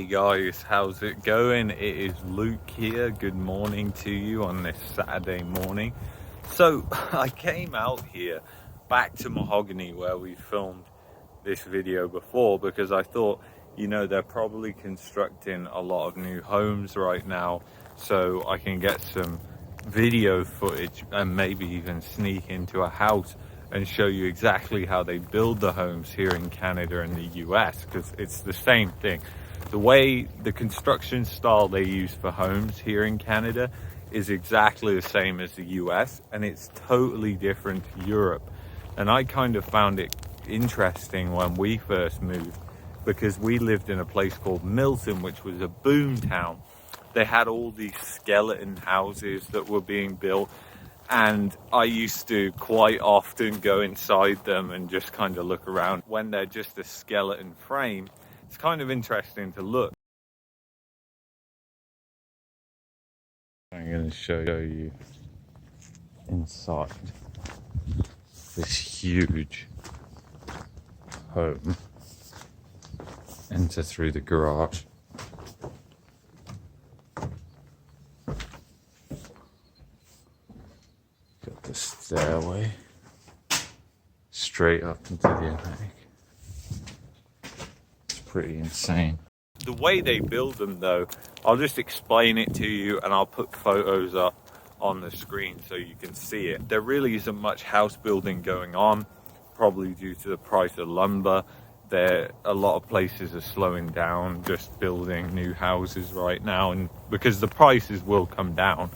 guys, how's it going? It is Luke here. Good morning to you on this Saturday morning. So I came out here back to Mahogany where we filmed this video before because I thought, they're probably constructing a lot of new homes right now, so I can get some video footage and maybe even sneak into a house and show you exactly how they build the homes here in Canada and the US, because it's the same thing. The way the construction style they use for homes here in Canada is exactly the same as the US, and it's totally different to Europe. And I kind of found it interesting when we first moved, because we lived in a place called Milton, which was a boom town. They had all these skeleton houses that were being built, and I used to quite often go inside them and just kind of look around. When they're just a skeleton frame, it's kind of interesting to look. I'm going to show you inside this huge home. Enter through the garage. Got the stairway straight up into the attic. It's pretty insane. The way they build them though, I'll just explain it to you and I'll put photos up on the screen so you can see it. There really isn't much house building going on, probably due to the price of lumber. A lot of places are slowing down just building new houses right now, and because the prices will come down,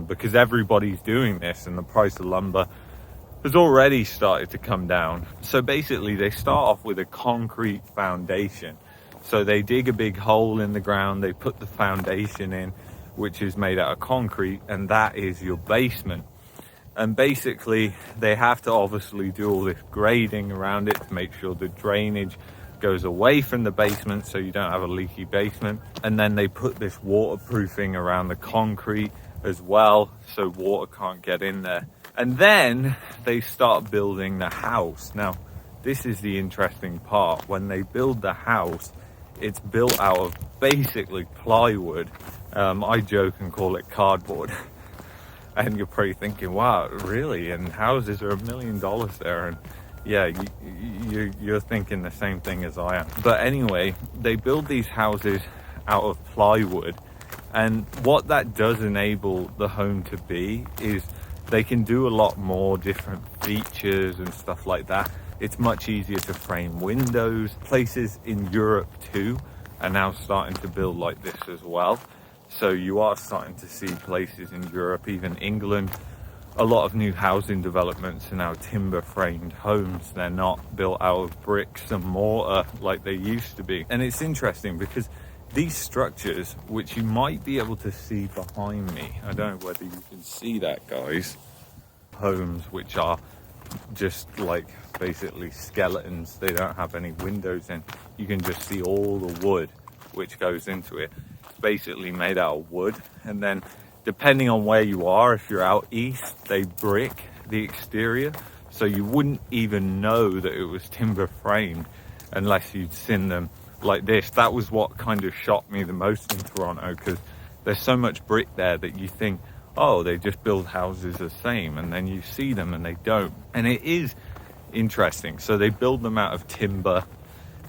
because everybody's doing this and the price of lumber has already started to come down. So basically they start off with a concrete foundation. So they dig a big hole in the ground, they put the foundation in, which is made out of concrete, and that is your basement. And basically they have to obviously do all this grading around it to make sure the drainage goes away from the basement so you don't have a leaky basement. And then they put this waterproofing around the concrete as well so water can't get in there. And then they start building the house. Now this is the interesting part. When they build the house, it's built out of basically plywood. I joke and call it cardboard. And you're probably thinking, wow, really? And houses are $1 million there. And yeah, you're thinking the same thing as I am. But anyway, they build these houses out of plywood. And what that does enable the home to be is they can do a lot more different features and stuff like that. It's much easier to frame windows. Places in Europe too are now starting to build like this as well. So you are starting to see places in Europe, even England, a lot of new housing developments are now timber framed homes. They're not built out of bricks and mortar like they used to be. And it's interesting because these structures, which you might be able to see behind me, I don't know whether you can see that, guys, homes which are just like basically skeletons. They don't have any windows in. You can just see all the wood which goes into it. Basically made out of wood, and then depending on where you are, if you're out east, they brick the exterior, so you wouldn't even know that it was timber framed unless you'd seen them like this. That was what kind of shocked me the most in Toronto, because there's so much brick there that you think, oh, they just build houses the same, and then you see them and they don't. And it is interesting. So they build them out of timber.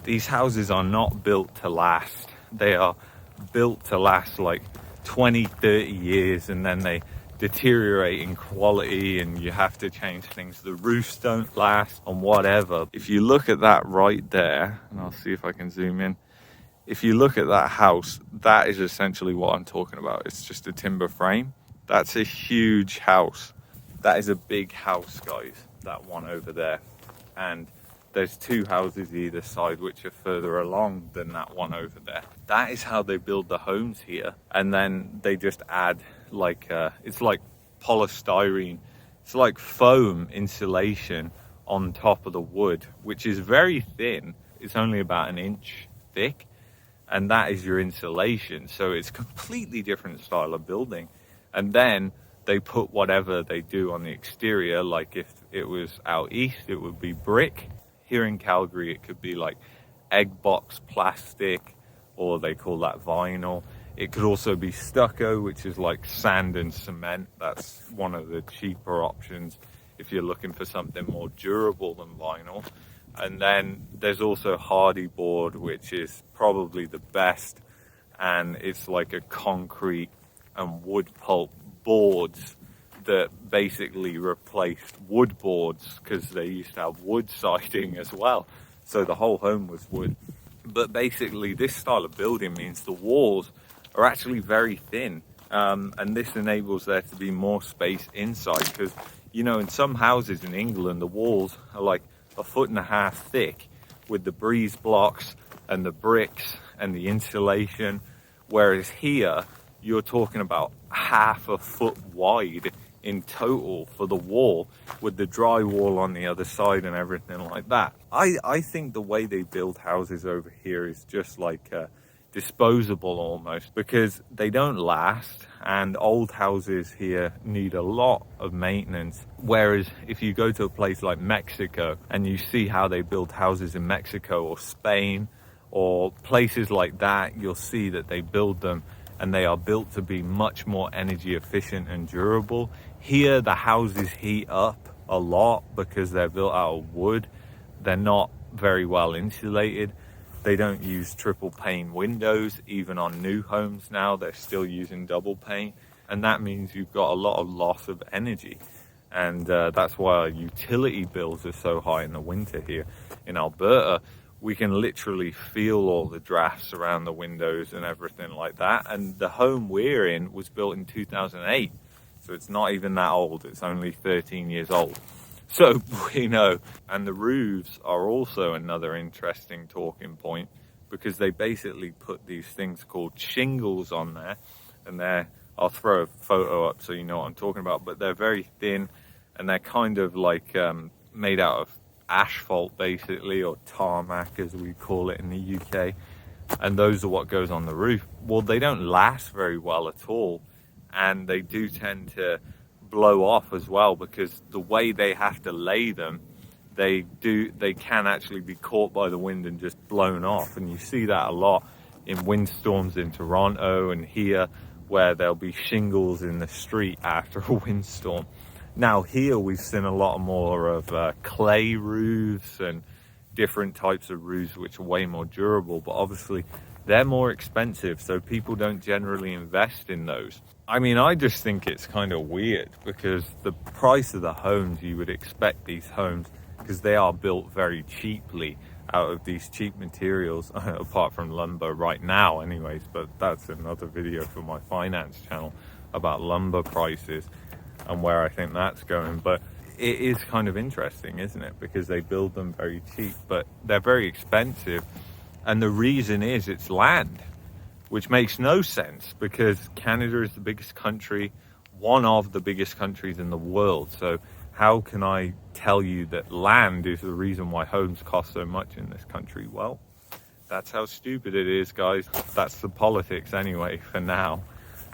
These houses are not built to last. They are built to last like 20-30 years, and then they deteriorate in quality and you have to change things. The roofs don't last and whatever. If you look at that right there, and I'll see if I can zoom in, if you look at that house, that is essentially what I'm talking about. It's just a timber frame. That's a huge house. That is a big house, guys, that one over there. And there's two houses either side which are further along than that one over there. That is how they build the homes here. And then they just add like, it's like polystyrene. It's like foam insulation on top of the wood, which is very thin. It's only about 1 inch thick. And that is your insulation. So it's a completely different style of building. And then they put whatever they do on the exterior. Like if it was out east, it would be brick. Here in Calgary, it could be like egg box plastic or they call that vinyl. It could also be stucco, which is like sand and cement. That's one of the cheaper options if you're looking for something more durable than vinyl. And then there's also hardy board, which is probably the best, and it's like a concrete and wood pulp boards that basically replaced wood boards, because they used to have wood siding as well, so the whole home was wood. But basically this style of building means the walls are actually very thin, and this enables there to be more space inside, because you know, in some houses in England the walls are like 1.5 feet thick with the breeze blocks and the bricks and the insulation, whereas here you're talking about 1/2 foot wide in total for the wall, with the drywall on the other side and everything like that. I think the way they build houses over here is just like disposable almost, because they don't last, and old houses here need a lot of maintenance. Whereas if you go to a place like Mexico and you see how they build houses in Mexico or Spain or places like that, you'll see that they build them and they are built to be much more energy efficient and durable. Here the houses heat up a lot because they're built out of wood. They're not very well insulated. They don't use triple pane windows. Even on new homes now, they're still using double pane. And that means you've got a lot of loss of energy. And that's why our utility bills are so high in the winter here. In Alberta, we can literally feel all the drafts around the windows and everything like that. And the home we're in was built in 2008. So it's not even that old. It's only 13 years old. So we know. And the roofs are also another interesting talking point, because they basically put these things called shingles on there. And I'll throw a photo up so you know what I'm talking about. But they're very thin, and they're kind of like made out of asphalt basically, or tarmac as we call it in the UK. And those are what goes on the roof. Well, they don't last very well at all, and they do tend to blow off as well, because the way they have to lay them, they can actually be caught by the wind and just blown off. And you see that a lot in windstorms in Toronto and here, where there'll be shingles in the street after a windstorm. Now here we've seen a lot more of clay roofs and different types of roofs which are way more durable, but obviously they're more expensive, so people don't generally invest in those. I mean, I just think it's kind of weird, because the price of the homes, you would expect these homes, because they are built very cheaply out of these cheap materials, apart from lumber right now anyways, but that's another video for my finance channel about lumber prices and where I think that's going. But it is kind of interesting, isn't it? Because they build them very cheap, but they're very expensive. And the reason is it's land, which makes no sense, because Canada is the biggest country, one of the biggest countries in the world. So how can I tell you that land is the reason why homes cost so much in this country? Well, that's how stupid it is, guys. That's the politics anyway for now.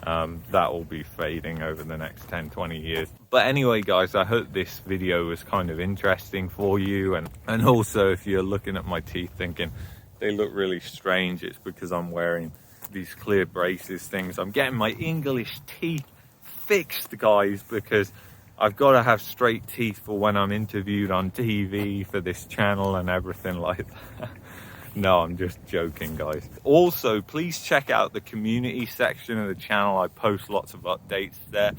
That will be fading over the next 10-20 years. But anyway, guys, I hope this video was kind of interesting for you. And also, if you're looking at my teeth thinking they look really strange, it's because I'm wearing these clear braces things. I'm getting my English teeth fixed, guys, because I've got to have straight teeth for when I'm interviewed on TV for this channel and everything like that. No, I'm just joking, guys. Also, please check out the community section of the channel. I post lots of updates there.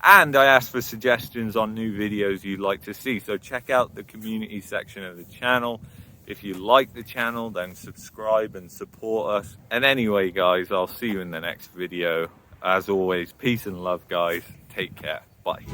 And I ask for suggestions on new videos you'd like to see. So check out the community section of the channel. If you like the channel, then subscribe and support us. And anyway, guys, I'll see you in the next video. As always, peace and love, guys. Take care. Bye.